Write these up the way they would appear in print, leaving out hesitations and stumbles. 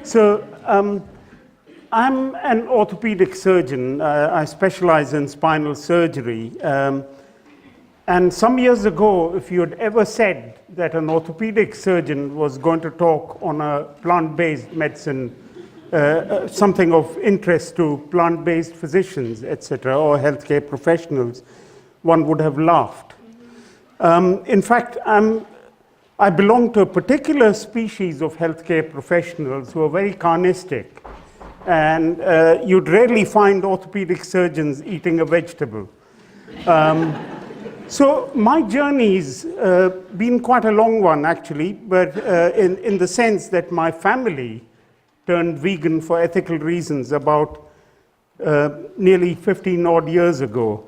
So I'm an orthopedic surgeon. I specialize in spinal surgery. And some years ago, if you had ever said that an orthopedic surgeon was going to talk on a plant-based medicine, something of interest to plant-based physicians, etc., or healthcare professionals, one would have laughed. In fact, I belong to a particular species of healthcare professionals who are very carnistic, and you'd rarely find orthopedic surgeons eating a vegetable. So my journey's been quite a long one, actually, but in the sense that my family turned vegan for ethical reasons about nearly 15 odd years ago.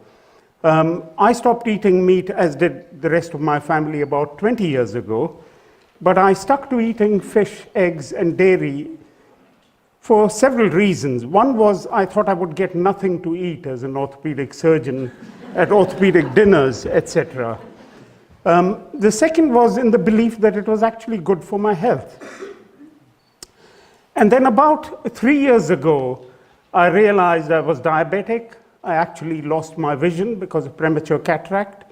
I stopped eating meat, as did the rest of my family, about 20 years ago, but I stuck to eating fish, eggs, and dairy for several reasons. One was I thought I would get nothing to eat as an orthopedic surgeon at orthopedic dinners, etc. The second was in the belief that it was actually good for my health. And then about 3 years ago, I realized I was diabetic. I actually lost my vision because of premature cataract.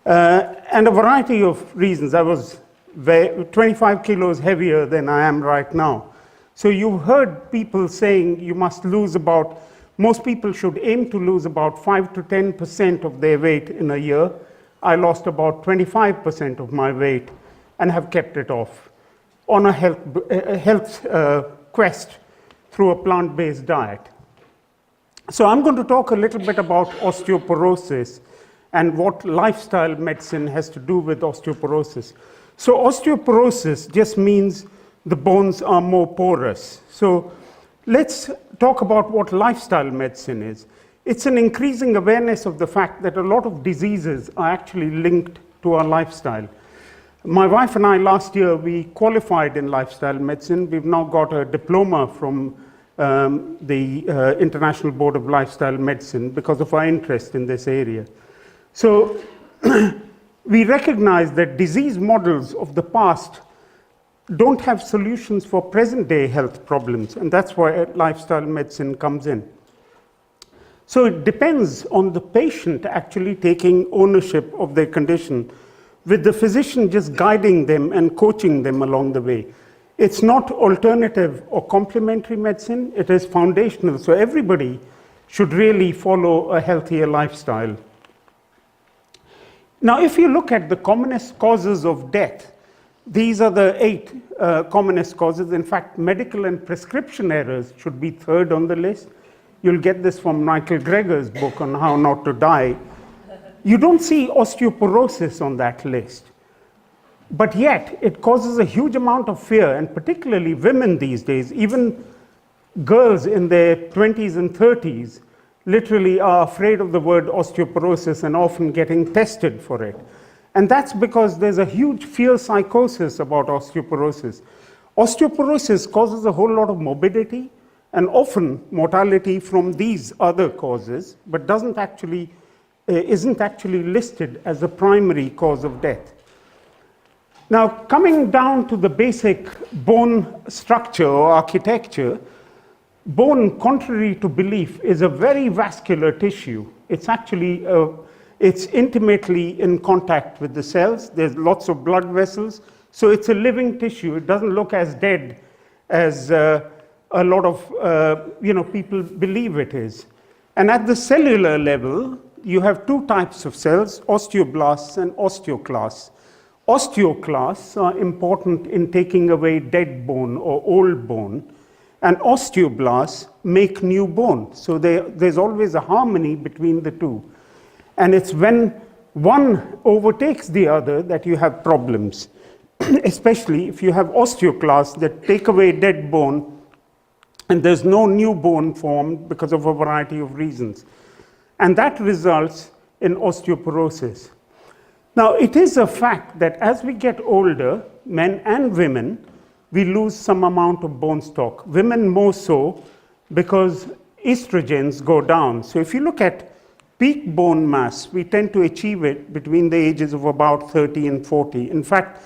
And a variety of reasons. I was 25 kilos heavier than I am right now. So you've heard people saying you must lose most people should aim to lose about 5 to 10% of their weight in a year. I lost about 25% of my weight and have kept it off on a health quest through a plant-based diet. So I'm going to talk a little bit about osteoporosis and what lifestyle medicine has to do with osteoporosis. So osteoporosis just means the bones are more porous. So let's talk about what lifestyle medicine is. It's an increasing awareness of the fact that a lot of diseases are actually linked to our lifestyle. My wife and I last year, we qualified in lifestyle medicine. We've now got a diploma from the International Board of Lifestyle Medicine because of our interest in this area. So we recognize that disease models of the past don't have solutions for present-day health problems, and that's why lifestyle medicine comes in. So it depends on the patient actually taking ownership of their condition, with the physician just guiding them and coaching them along the way. It's not alternative or complementary medicine, it is foundational. So everybody should really follow a healthier lifestyle. Now, if you look at the commonest causes of death, these are the 8 commonest causes. In fact, medical and prescription errors should be third on the list. You'll get this from Michael Greger's book on how not to die. You don't see osteoporosis on that list. But yet, it causes a huge amount of fear, and particularly women these days, even girls in their 20s and 30s, literally are afraid of the word osteoporosis and often getting tested for it. And that's because there's a huge fear psychosis about osteoporosis. Osteoporosis causes a whole lot of morbidity and often mortality from these other causes, but isn't actually listed as a primary cause of death. Now, coming down to the basic bone structure or architecture, bone, contrary to belief, is a very vascular tissue. It's actually it's intimately in contact with the cells. There's lots of blood vessels. So it's a living tissue. It doesn't look as dead as a lot of people believe it is. And at the cellular level, you have 2 types of cells, osteoblasts and osteoclasts. Osteoclasts are important in taking away dead bone or old bone, and osteoblasts make new bone. So there's always a harmony between the two. And it's when one overtakes the other that you have problems, especially if you have osteoclasts that take away dead bone and there's no new bone formed because of a variety of reasons. And that results in osteoporosis. Now, it is a fact that as we get older, men and women, we lose some amount of bone stock. Women more so because estrogens go down. So if you look at peak bone mass, we tend to achieve it between the ages of about 30 and 40. In fact,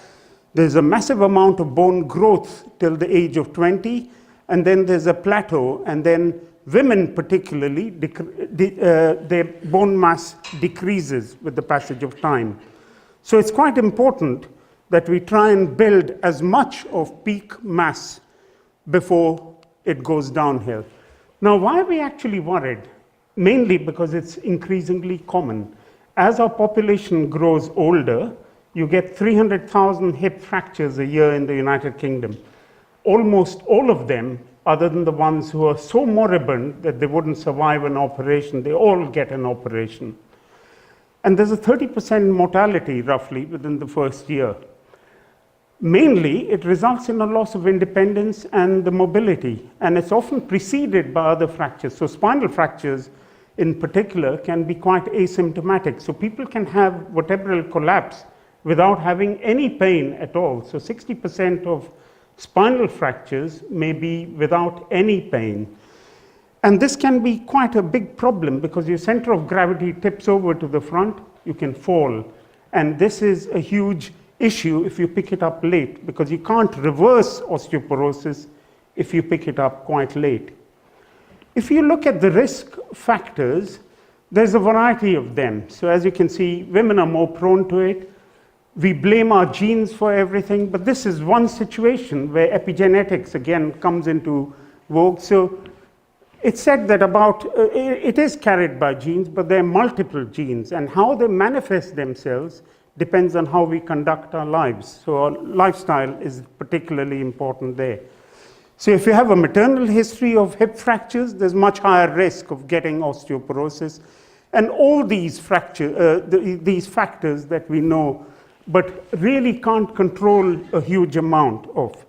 There's a massive amount of bone growth till the age of 20, and then there's a plateau, and then women particularly, their bone mass decreases with the passage of time. So it's quite important that we try and build as much of peak mass before it goes downhill. Now, why are we actually worried? Mainly because it's increasingly common. As our population grows older, you get 300,000 hip fractures a year in the United Kingdom. Almost all of them, other than the ones who are so moribund that they wouldn't survive an operation, they all get an operation. And there's a 30% mortality, roughly, within the first year. Mainly, it results in a loss of independence and the mobility, and it's often preceded by other fractures. So spinal fractures, in particular, can be quite asymptomatic. So people can have vertebral collapse without having any pain at all. So 60% of spinal fractures may be without any pain. And this can be quite a big problem because your center of gravity tips over to the front, you can fall. And this is a huge issue if you pick it up late, because you can't reverse osteoporosis if you pick it up quite late. If you look at the risk factors, there's a variety of them. So as you can see, women are more prone to it. We blame our genes for everything, but this is one situation where epigenetics again comes into vogue. So it's said that it is carried by genes, but there are multiple genes, and how they manifest themselves depends on how we conduct our lives. So our lifestyle is particularly important there. So if you have a maternal history of hip fractures, there's much higher risk of getting osteoporosis. And all these these factors that we know, but really can't control a huge amount of.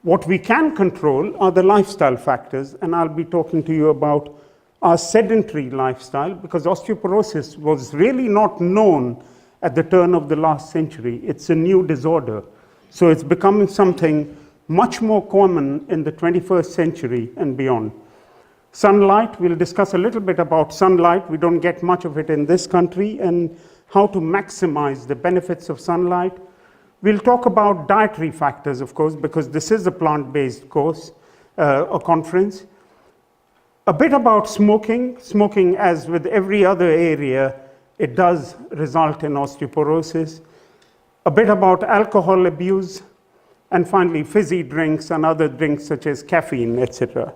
What we can control are the lifestyle factors, and I'll be talking to you about our sedentary lifestyle, because osteoporosis was really not known at the turn of the last century. It's a new disorder. So it's becoming something much more common in the 21st century and beyond. Sunlight, we'll discuss a little bit about sunlight. We don't get much of it in this country, and how to maximize the benefits of sunlight. We'll talk about dietary factors, of course, because this is a plant-based course, a conference. A bit about smoking. Smoking, as with every other area, it does result in osteoporosis. A bit about alcohol abuse, and finally fizzy drinks and other drinks such as caffeine, etc.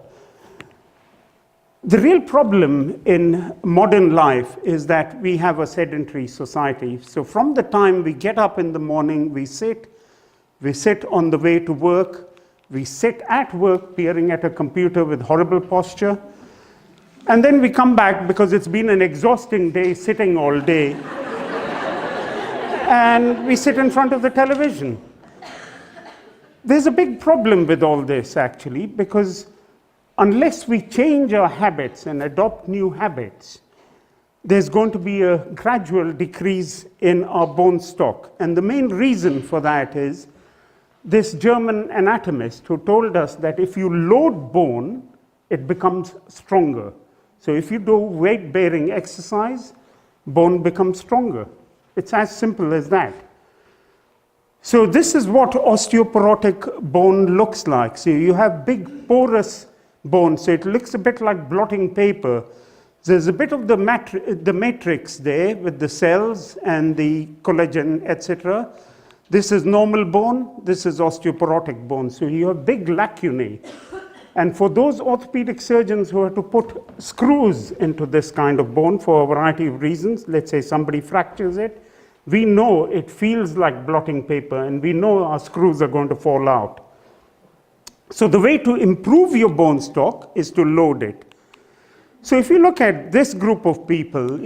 The real problem in modern life is that we have a sedentary society. So from the time we get up in the morning, we sit on the way to work, we sit at work peering at a computer with horrible posture, and then we come back because it's been an exhausting day sitting all day, and we sit in front of the television. There's a big problem with all this, actually, because unless we change our habits and adopt new habits, there's going to be a gradual decrease in our bone stock. And the main reason for that is this German anatomist who told us that if you load bone, it becomes stronger. So if you do weight-bearing exercise, bone becomes stronger. It's as simple as that. So this is what osteoporotic bone looks like. So you have big porous bone, so it looks a bit like blotting paper. There's a bit of the matrix there with the cells and the collagen, etc. This is normal bone, this is osteoporotic bone. So you have big lacunae. And for those orthopedic surgeons who have to put screws into this kind of bone for a variety of reasons, let's say somebody fractures it, we know it feels like blotting paper, and we know our screws are going to fall out. So the way to improve your bone stock is to load it. So if you look at this group of people,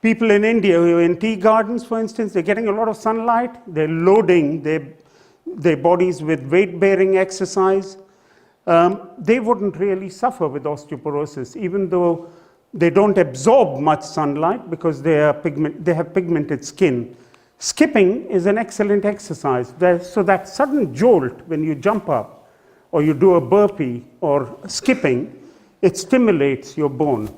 people in India who are in tea gardens, for instance, they're getting a lot of sunlight, they're loading their bodies with weight-bearing exercise. They wouldn't really suffer with osteoporosis, even though they don't absorb much sunlight because they have pigmented skin. Skipping is an excellent exercise. So that sudden jolt when you jump up, or you do a burpee or skipping, it stimulates your bone.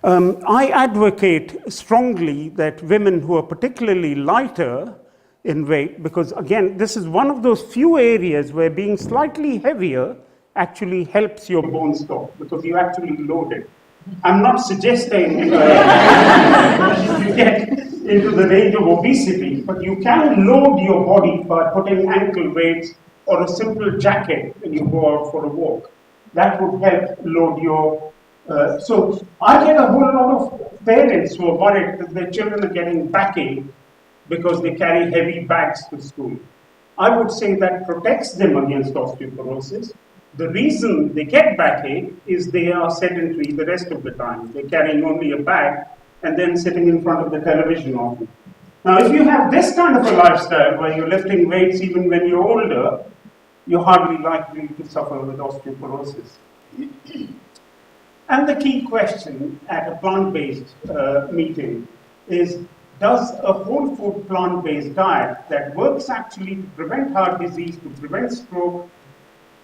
I advocate strongly that women who are particularly lighter in weight, because again, this is one of those few areas where being slightly heavier actually helps your bone stock, because you actually load it. I'm not suggesting you get into the range of obesity, but you can load your body by putting ankle weights or a simple jacket when you go out for a walk. That would help load your... so I get a whole lot of parents who are worried that their children are getting backache because they carry heavy bags to school. I would say that protects them against osteoporosis. The reason they get backache is they are sedentary the rest of the time. They're carrying only a bag and then sitting in front of the television often. Now, if you have this kind of a lifestyle where you're lifting weights even when you're older, you're hardly likely to suffer with osteoporosis. And the key question at a plant-based meeting is, does a whole food plant-based diet that works actually to prevent heart disease, to prevent stroke,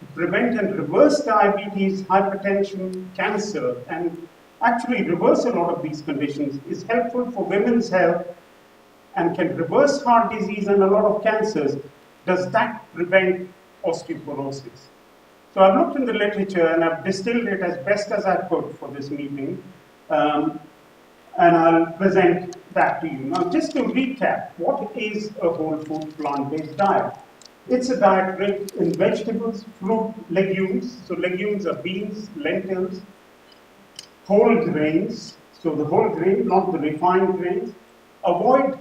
to prevent and reverse diabetes, hypertension, cancer, and actually reverse a lot of these conditions, is helpful for women's health and can reverse heart disease and a lot of cancers, does that prevent osteoporosis? So I've looked in the literature and I've distilled it as best as I could for this meeting, and I'll present that to you. Now, just to recap, what is a whole food plant-based diet? It's a diet rich in vegetables, fruit, legumes. So legumes are beans, lentils, whole grains. So the whole grain, not the refined grains. Avoid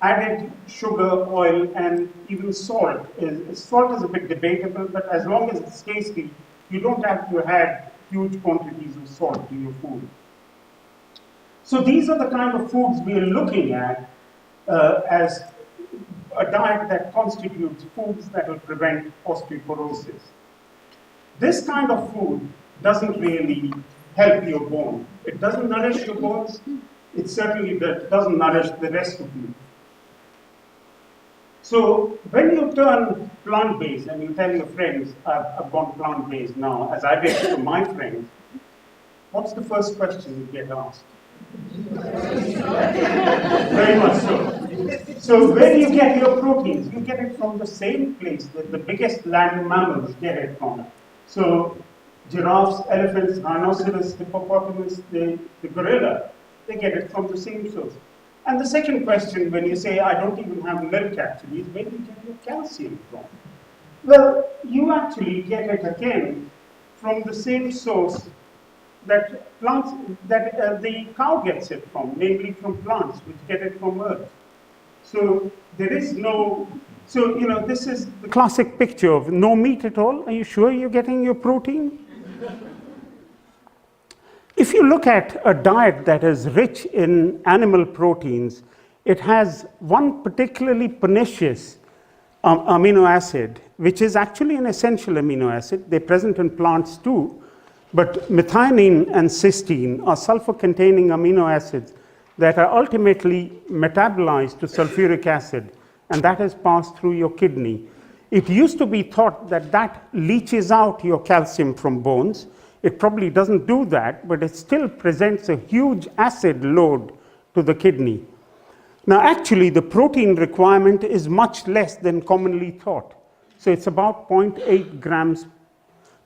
added sugar, oil, and even salt. Salt is a bit debatable, but as long as it's tasty, you don't have to add huge quantities of salt to your food. So these are the kind of foods we are looking at as a diet that constitutes foods that will prevent osteoporosis. This kind of food doesn't really help your bone. It doesn't nourish your bones. It certainly doesn't nourish the rest of you. So when you turn plant-based and you tell your friends, I've gone plant-based now, as I did to my friends, what's the first question you get asked? Very much so. So where do you get your proteins? You get it from the same place that the biggest land mammals get it from. So giraffes, elephants, rhinoceros, hippopotamus, the gorilla, they get it from the same source. And the second question, when you say, I don't even have milk actually, is where do you get your calcium from? Well, you actually get it again from the same source that the cow gets it from, namely from plants, which get it from earth. So there is no, so this is the classic picture of no meat at all. Are you sure you're getting your protein? If you look at a diet that is rich in animal proteins, it has one particularly pernicious amino acid, which is actually an essential amino acid. They're present in plants too, but methionine and cysteine are sulfur-containing amino acids that are ultimately metabolized to sulfuric acid, and that is passed through your kidney. It used to be thought that that leaches out your calcium from bones. It probably doesn't do that, but it still presents a huge acid load to the kidney. Now, actually, the protein requirement is much less than commonly thought. So it's about 0.8 grams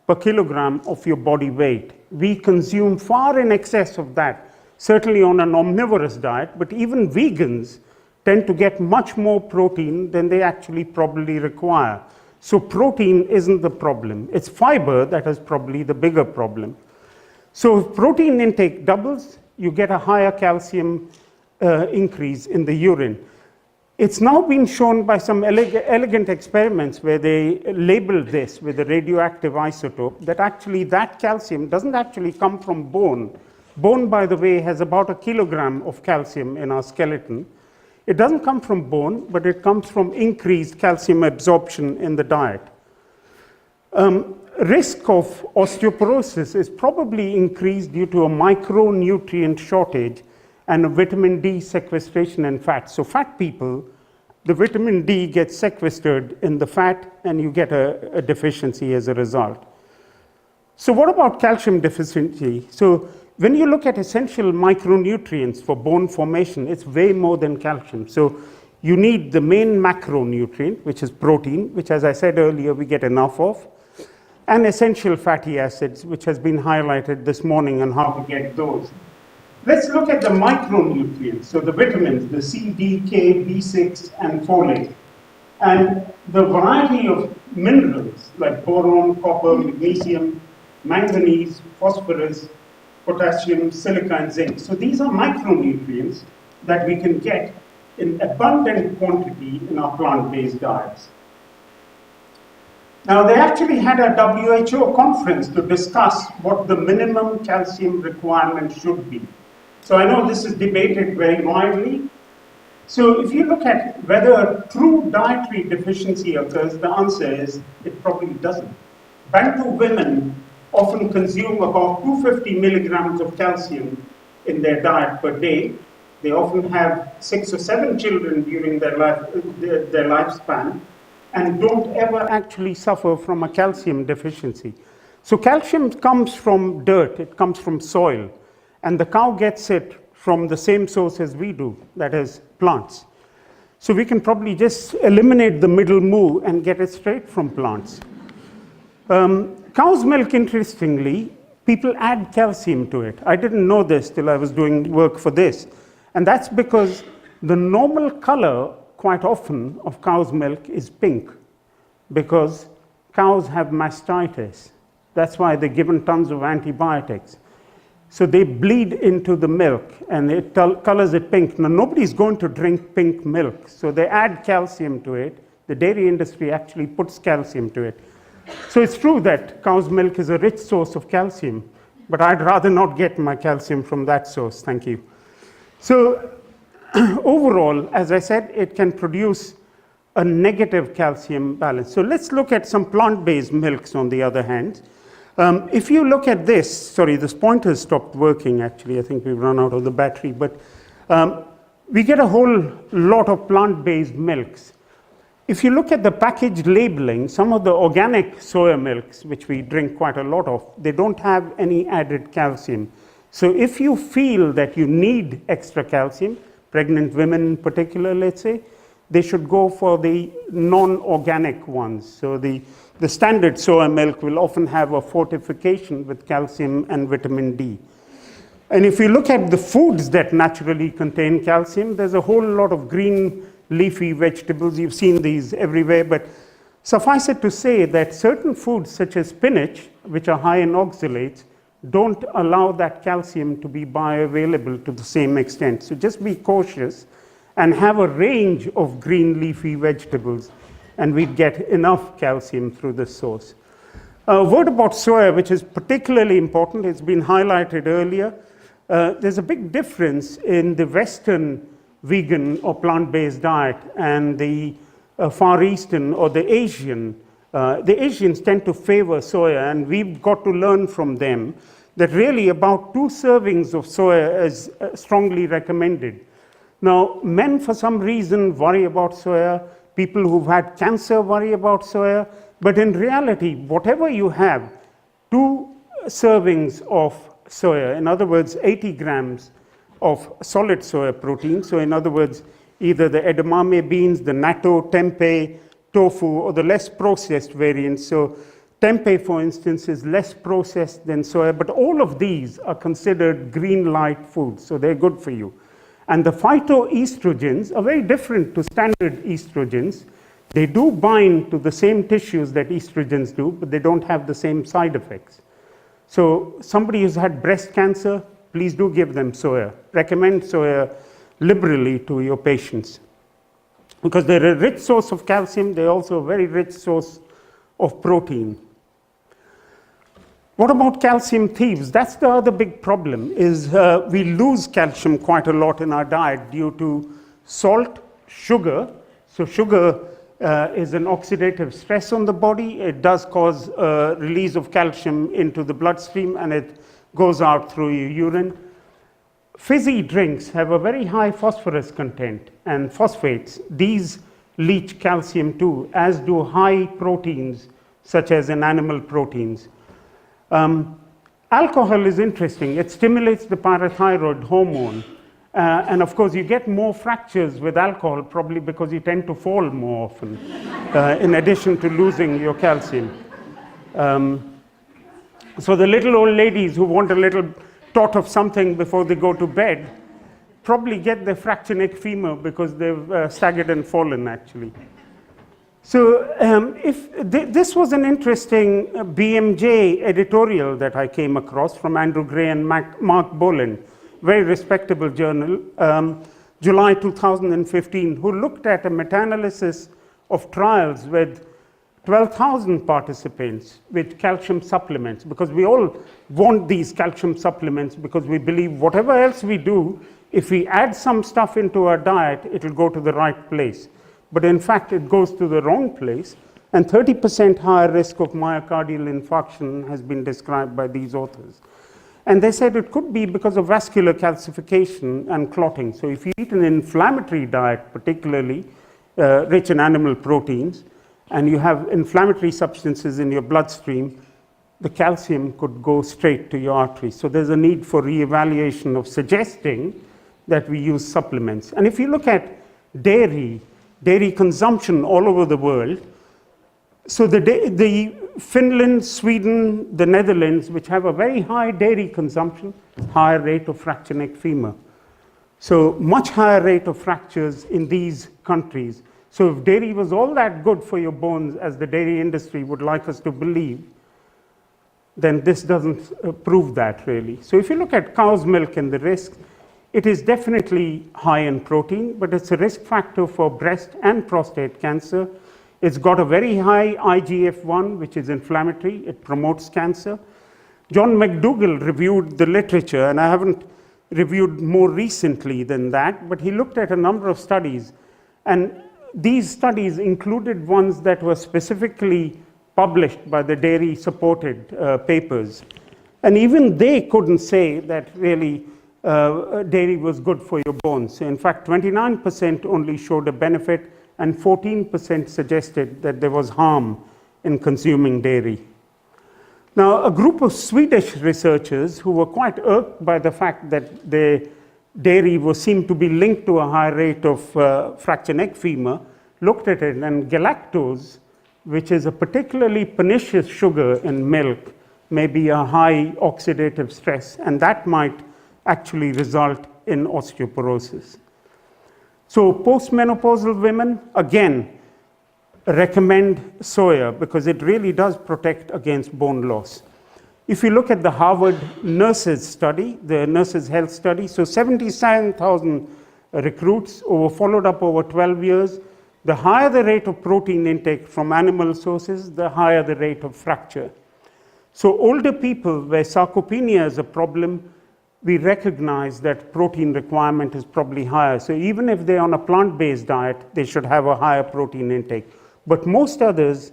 per kilogram of your body weight. We consume far in excess of that, certainly on an omnivorous diet, but even vegans tend to get much more protein than they actually probably require. So protein isn't the problem. It's fiber that is probably the bigger problem. So if protein intake doubles, you get a higher calcium increase in the urine. It's now been shown by some elegant experiments where they labeled this with a radioactive isotope that actually that calcium doesn't actually come from bone. Bone, by the way, has about 1 kilogram of calcium in our skeleton. It doesn't come from bone, but it comes from increased calcium absorption in the diet. Risk of osteoporosis is probably increased due to a micronutrient shortage and a vitamin D sequestration in fat. So fat people, the vitamin D gets sequestered in the fat and you get a deficiency as a result. So what about calcium deficiency? So when you look at essential micronutrients for bone formation, it's way more than calcium. So you need the main macronutrient, which is protein, which, as I said earlier, we get enough of, and essential fatty acids, which has been highlighted this morning on how to get those. Let's look at the micronutrients, so the vitamins, the C, D, K, B6, and folate. And the variety of minerals like boron, copper, magnesium, manganese, phosphorus, potassium, silica, and zinc. So these are micronutrients that we can get in abundant quantity in our plant-based diets. Now, they actually had a WHO conference to discuss what the minimum calcium requirement should be. So I know this is debated very widely. So if you look at whether a true dietary deficiency occurs, the answer is it probably doesn't. Bantu women often consume about 250 milligrams of calcium in their diet per day. They often have 6 or 7 children during their lifespan, and don't ever actually suffer from a calcium deficiency. So calcium comes from dirt, it comes from soil, and the cow gets it from the same source as we do, that is plants. So we can probably just eliminate the middle moo and get it straight from plants. Cow's milk, interestingly, people add calcium to it. I didn't know this till I was doing work for this. And that's because the normal color, quite often, of cow's milk is pink, because cows have mastitis. That's why they're given tons of antibiotics. So they bleed into the milk, and it colors it pink. Now, nobody's going to drink pink milk, so they add calcium to it. The dairy industry actually puts calcium to it. So it's true that cow's milk is a rich source of calcium, but I'd rather not get my calcium from that source, thank you. So overall, as I said, it can produce a negative calcium balance. So let's look at some plant-based milks on the other hand. If you look at this, sorry, this pointer stopped working actually, I think we've run out of the battery, but we get a whole lot of plant-based milks. If you look at the package labeling, some of the organic soya milks, which we drink quite a lot of, they don't have any added calcium. So if you feel that you need extra calcium, pregnant women in particular, let's say, they should go for the non-organic ones. So the standard soya milk will often have a fortification with calcium and vitamin D. And if you look at the foods that naturally contain calcium, there's a whole lot of green leafy vegetables. You've seen these everywhere, but suffice it to say that certain foods such as spinach, which are high in oxalates, don't allow that calcium to be bioavailable to the same extent. So just be cautious and have a range of green leafy vegetables, and we'd get enough calcium through this source. A word about soya, which is particularly important. It's been highlighted earlier. There's a big difference in the Western vegan or plant-based diet and the Far Eastern or the Asian. The Asians tend to favor soya, and we've got to learn from them that really about 2 servings of soya is strongly recommended. Now, men for some reason worry about soya, people who've had cancer worry about soya, but in reality, whatever you have, 2 servings of soya, in other words, 80 grams of solid soya protein, so in other words, either the edamame beans, the natto, tempeh, tofu, or the less processed variants. So tempeh, for instance, is less processed than soya, but all of these are considered green light foods, so they're good for you. And the phytoestrogens are very different to standard estrogens. They do bind to the same tissues that estrogens do, but they don't have the same side effects. So somebody who's had breast cancer, please do give them soya. Recommend soya liberally to your patients, because they're a rich source of calcium. They're also a very rich source of protein. What about calcium thieves? That's the other big problem, is we lose calcium quite a lot in our diet due to salt, sugar. So sugar is an oxidative stress on the body. It does cause release of calcium into the bloodstream, and it goes out through your urine. Fizzy drinks have a very high phosphorus content and phosphates. These leach calcium too, as do high proteins, such as in animal proteins. Alcohol is interesting. It stimulates the parathyroid hormone, And of course, you get more fractures with alcohol, probably because you tend to fall more often, in addition to losing your calcium. So the little old ladies who want a little tot of something before they go to bed probably get their fracture neck femur because they've staggered and fallen, actually. So this was an interesting BMJ editorial that I came across from Andrew Gray and Mark Boland, very respectable journal, July 2015, who looked at a meta-analysis of trials with 12,000 participants with calcium supplements, because we all want these calcium supplements because we believe whatever else we do, if we add some stuff into our diet, it will go to the right place. But in fact, it goes to the wrong place, and 30% higher risk of myocardial infarction has been described by these authors. And they said it could be because of vascular calcification and clotting. So if you eat an inflammatory diet, particularly rich in animal proteins, and you have inflammatory substances in your bloodstream, the calcium could go straight to your arteries. So there's a need for reevaluation of suggesting that we use supplements. And if you look at dairy consumption all over the world, so the Finland, Sweden, the Netherlands, which have a very high dairy consumption, higher rate of fracture neck femur. So much higher rate of fractures in these countries. So if dairy was all that good for your bones as the dairy industry would like us to believe, then this doesn't prove that really. So if you look at cow's milk and the risks, it is definitely high in protein, but it's a risk factor for breast and prostate cancer. It's got a very high IGF-1, which is inflammatory. It promotes cancer. John McDougall reviewed the literature, and I haven't reviewed more recently than that, but he looked at a number of studies, and these studies included ones that were specifically published by the dairy-supported papers. And even they couldn't say that really dairy was good for your bones. So in fact, 29% only showed a benefit, and 14% suggested that there was harm in consuming dairy. Now, a group of Swedish researchers who were quite irked by the fact that the dairy seemed to be linked to a high rate of fracture neck femur, looked at it, and galactose, which is a particularly pernicious sugar in milk, may be a high oxidative stress, and that might actually result in osteoporosis. So postmenopausal women, again, recommend soya because it really does protect against bone loss. If you look at the Harvard nurses study, the nurses health study, so 77,000 recruits followed up over 12 years, the higher the rate of protein intake from animal sources, the higher the rate of fracture. So older people where sarcopenia is a problem, we recognize that protein requirement is probably higher. So even if they're on a plant-based diet, they should have a higher protein intake. But most others,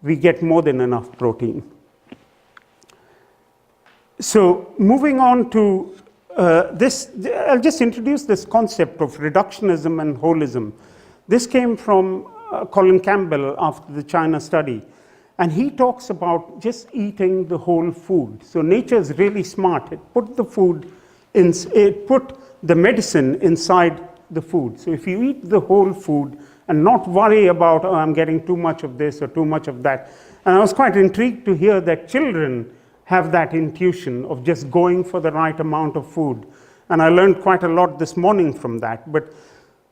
we get more than enough protein. So moving on to this, I'll just introduce this concept of reductionism and holism. This came from Colin Campbell after the China study. And he talks about just eating the whole food. So nature is really smart. It put the medicine inside the food. So if you eat the whole food and not worry about, oh, I'm getting too much of this or too much of that. And I was quite intrigued to hear that children have that intuition of just going for the right amount of food. And I learned quite a lot this morning from that. But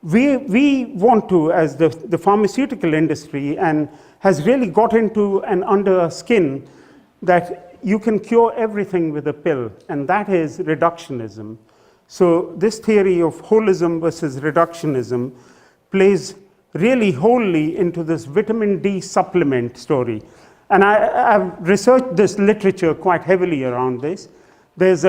we want to, as the pharmaceutical industry, and has really got into and under our skin, that you can cure everything with a pill, and that is reductionism. So this theory of holism versus reductionism plays really wholly into this vitamin D supplement story. And I've researched this literature quite heavily around this. It's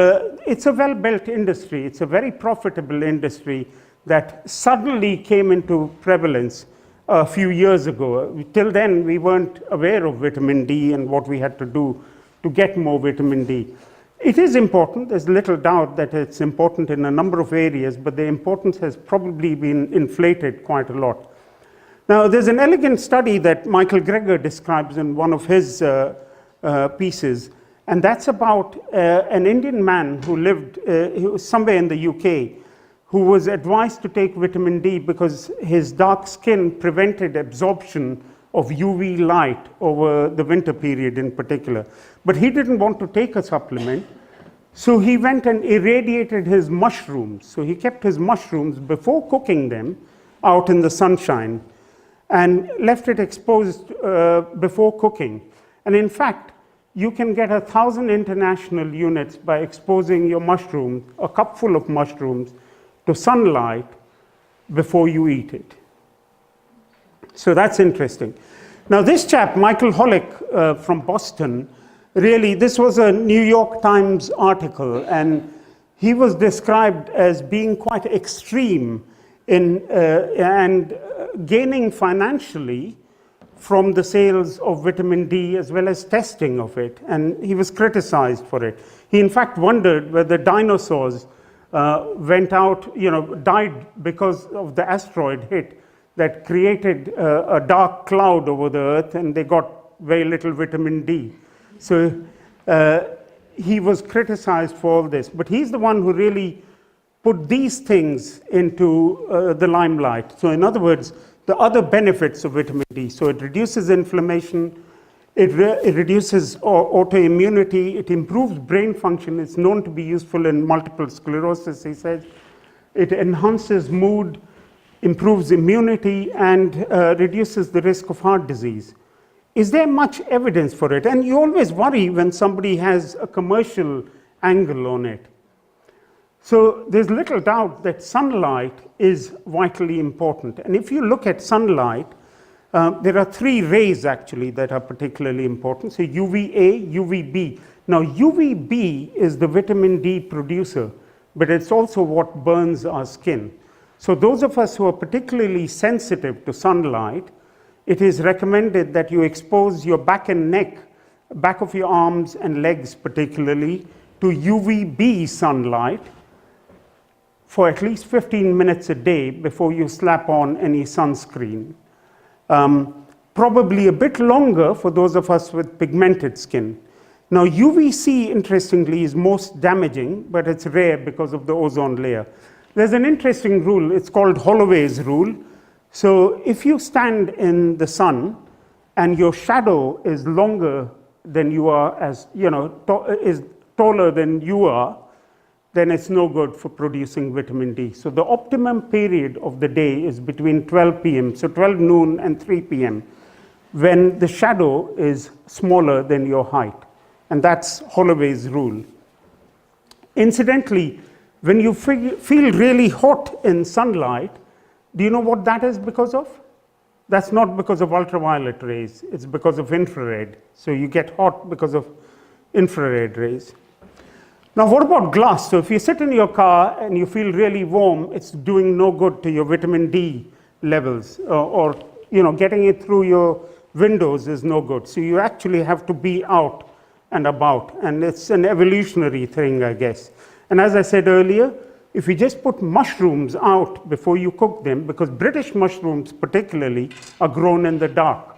a well-built industry. It's a very profitable industry that suddenly came into prevalence a few years ago. Till then, we weren't aware of vitamin D and what we had to do to get more vitamin D. It is important. There's little doubt that it's important in a number of areas, but the importance has probably been inflated quite a lot. Now, there's an elegant study that Michael Greger describes in one of his pieces, and that's about an Indian man who lived somewhere in the UK, who was advised to take vitamin D because his dark skin prevented absorption of UV light over the winter period in particular. But he didn't want to take a supplement, so he went and irradiated his mushrooms. So he kept his mushrooms, before cooking them, out in the sunshine and left it exposed before cooking. And in fact, you can get 1,000 international units by exposing your mushrooms, a cupful of mushrooms, to sunlight before you eat it. So that's interesting. Now this chap, Michael Hollick from Boston, really, this was a New York Times article, and he was described as being quite extreme in, and gaining financially from the sales of vitamin D as well as testing of it, and he was criticized for it. He in fact wondered whether dinosaurs went out, died because of the asteroid hit that created a dark cloud over the earth, and they got very little vitamin D. So he was criticized for all this, but he's the one who really put these things into the limelight. So in other words, the other benefits of vitamin D. So it reduces inflammation, it reduces autoimmunity, it improves brain function. It's known to be useful in multiple sclerosis, he says. It enhances mood, improves immunity, and reduces the risk of heart disease. Is there much evidence for it? And you always worry when somebody has a commercial angle on it. So there's little doubt that sunlight is vitally important. And if you look at sunlight, there are 3 rays actually that are particularly important. So UVA, UVB. Now UVB is the vitamin D producer, but it's also what burns our skin. So those of us who are particularly sensitive to sunlight, it is recommended that you expose your back and neck, back of your arms and legs particularly, to UVB sunlight for at least 15 minutes a day before you slap on any sunscreen. Probably a bit longer for those of us with pigmented skin. Now UVC, interestingly, is most damaging, but it's rare because of the ozone layer. There's an interesting rule, it's called Holloway's rule. So if you stand in the sun and your shadow is longer than you are, is taller than you are, then it's no good for producing vitamin D. So the optimum period of the day is between 12 p.m., so 12 noon and 3 p.m., when the shadow is smaller than your height. And that's Holloway's rule. Incidentally, when you feel really hot in sunlight, do you know what that is because of? That's not because of ultraviolet rays, it's because of infrared. So you get hot because of infrared rays. Now what about glass? So if you sit in your car and you feel really warm, it's doing no good to your vitamin D levels, or getting it through your windows is no good. So you actually have to be out and about, and it's an evolutionary thing, I guess. And as I said earlier, if you just put mushrooms out before you cook them, because British mushrooms particularly are grown in the dark.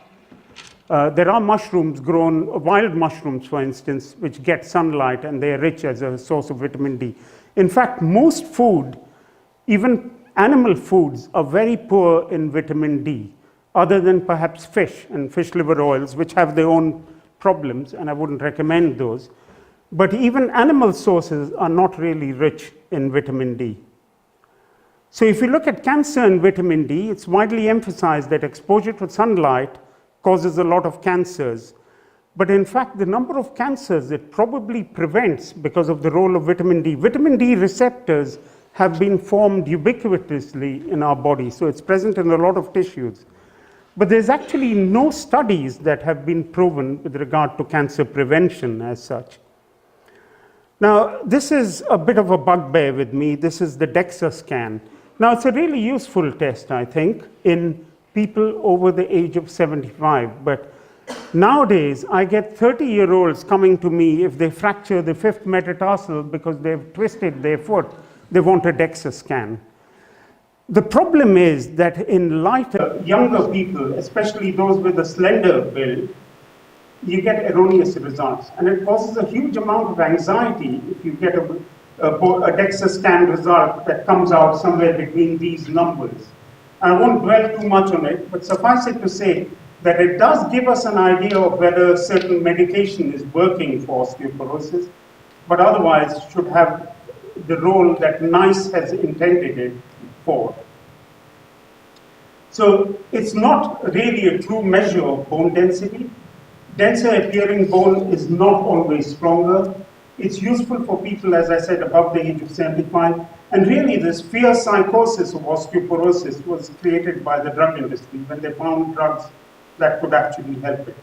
There are mushrooms grown, wild mushrooms for instance, which get sunlight and they are rich as a source of vitamin D. In fact, most food, even animal foods, are very poor in vitamin D, other than perhaps fish and fish liver oils, which have their own problems, and I wouldn't recommend those. But even animal sources are not really rich in vitamin D. So if you look at cancer and vitamin D, it's widely emphasized that exposure to sunlight causes a lot of cancers. But in fact, the number of cancers it probably prevents because of the role of vitamin D. Vitamin D receptors have been formed ubiquitously in our body, so it's present in a lot of tissues. But there's actually no studies that have been proven with regard to cancer prevention as such. Now, this is a bit of a bugbear with me. This is the DEXA scan. Now, it's a really useful test, I think, in people over the age of 75. But nowadays, I get 30-year-olds coming to me if they fracture the 5th metatarsal because they've twisted their foot. They want a DEXA scan. The problem is that in lighter, younger people, especially those with a slender build, you get erroneous results. And it causes a huge amount of anxiety if you get a DEXA scan result that comes out somewhere between these numbers. I won't dwell too much on it, but suffice it to say that it does give us an idea of whether certain medication is working for osteoporosis, but otherwise should have the role that NICE has intended it for. So it's not really a true measure of bone density. Denser appearing bone is not always stronger. It's useful for people, as I said, above the age of 75. And really, this fear psychosis of osteoporosis was created by the drug industry when they found drugs that could actually help it.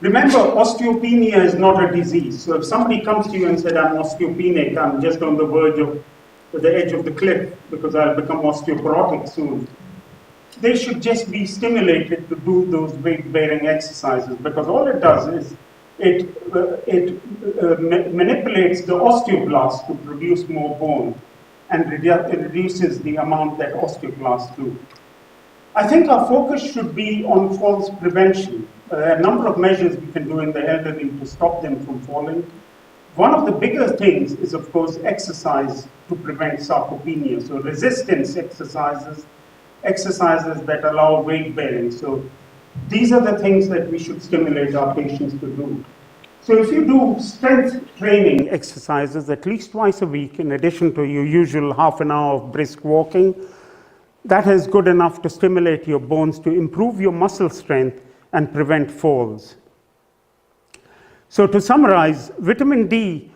Remember, osteopenia is not a disease. So if somebody comes to you and said, I'm osteopenic, I'm just on the verge of the edge of the cliff because I'll become osteoporotic soon, they should just be stimulated to do those weight-bearing exercises, because all it does is it manipulates the osteoblasts to produce more bone and reduces the amount that osteoblasts do. I think our focus should be on falls prevention. A number of measures we can do in the elderly to stop them from falling. One of the bigger things is, of course, exercise to prevent sarcopenia. So resistance exercises, exercises that allow weight bearing. So these are the things that we should stimulate our patients to do. So if you do strength training exercises at least twice a week, in addition to your usual half an hour of brisk walking, that is good enough to stimulate your bones to improve your muscle strength and prevent falls. So to summarize, vitamin D,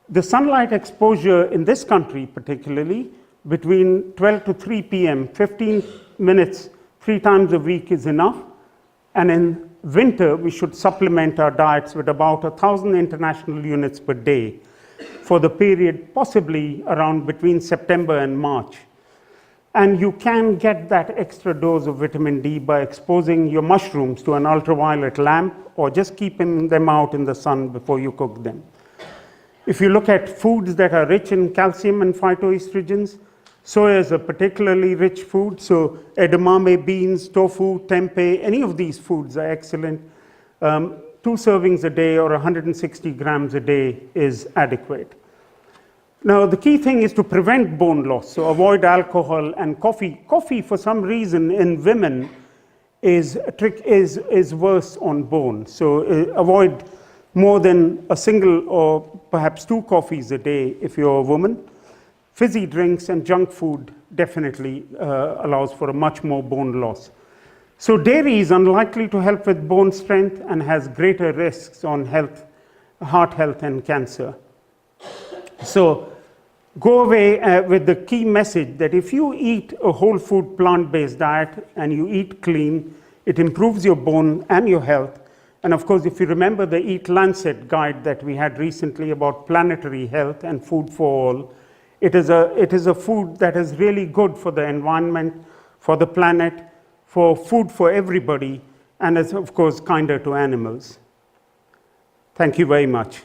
the sunlight exposure in this country particularly, between 12 to 3 p.m., 15 minutes 3 times a week is enough. And in winter, we should supplement our diets with about 1,000 international units per day for the period possibly around between September and March. And you can get that extra dose of vitamin D by exposing your mushrooms to an ultraviolet lamp or just keeping them out in the sun before you cook them. If you look at foods that are rich in calcium and phytoestrogens, soya is a particularly rich food, so edamame beans, tofu, tempeh, any of these foods are excellent. 2 servings a day or 160 grams a day is adequate. Now, the key thing is to prevent bone loss, so avoid alcohol and coffee. Coffee, for some reason, in women is worse on bone, so avoid more than a single or perhaps 2 coffees a day if you're a woman. Fizzy drinks and junk food definitely allows for a much more bone loss. So dairy is unlikely to help with bone strength and has greater risks on health, heart health and cancer. So go away with the key message that if you eat a whole food plant-based diet and you eat clean, it improves your bone and your health. And of course, if you remember the Eat Lancet guide that we had recently about planetary health and food for all, it is a food that is really good for the environment, for the planet, for food for everybody, and is of course kinder to animals. Thank you very much.